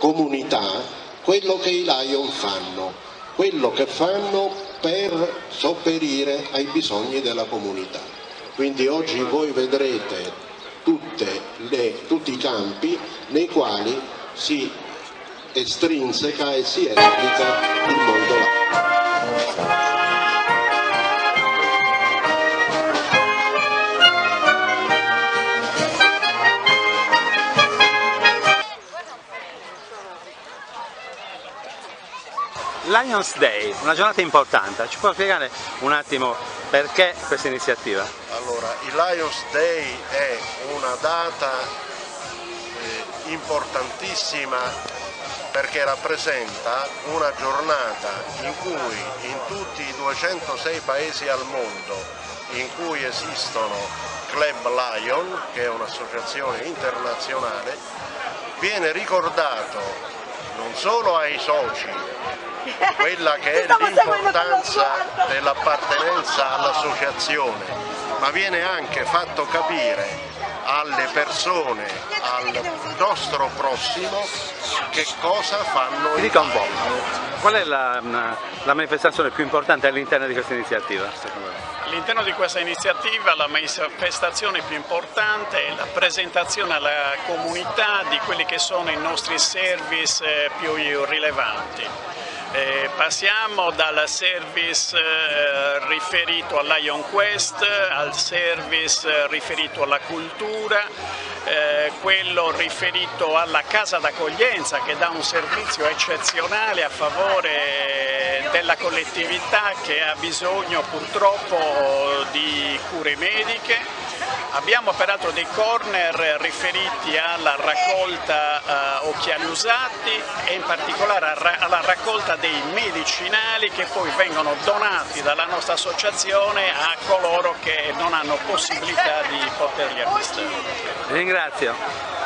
comunità quello che i Lion fanno, quello che fanno per sopperire ai bisogni della comunità. Quindi oggi voi vedrete tutti i campi nei quali si estrinseca e si esplica il mondo Lion. Lions Day, una giornata importante, ci può spiegare un attimo perché questa iniziativa? Allora, il Lions Day è una data importantissima perché rappresenta una giornata in cui in tutti i 206 paesi al mondo in cui esistono Club Lion, che è un'associazione internazionale, viene ricordato non solo ai soci quella che è l'importanza dell'appartenenza all'associazione, ma viene anche fatto capire alle persone, al nostro prossimo, che cosa fanno. Mi dica un po', qual è la manifestazione più importante all'interno di questa iniziativa? All'interno di questa iniziativa la manifestazione più importante è la presentazione alla comunità di quelli che sono i nostri service più rilevanti. Passiamo dal service riferito al Lion Quest, al service riferito alla cultura, quello riferito alla casa d'accoglienza che dà un servizio eccezionale a favore della collettività che ha bisogno purtroppo di cure mediche. Abbiamo peraltro dei corner riferiti alla raccolta occhiali usati e in particolare alla raccolta dei medicinali che poi vengono donati dalla nostra associazione a coloro che non hanno possibilità di poterli acquistare. Ringrazio.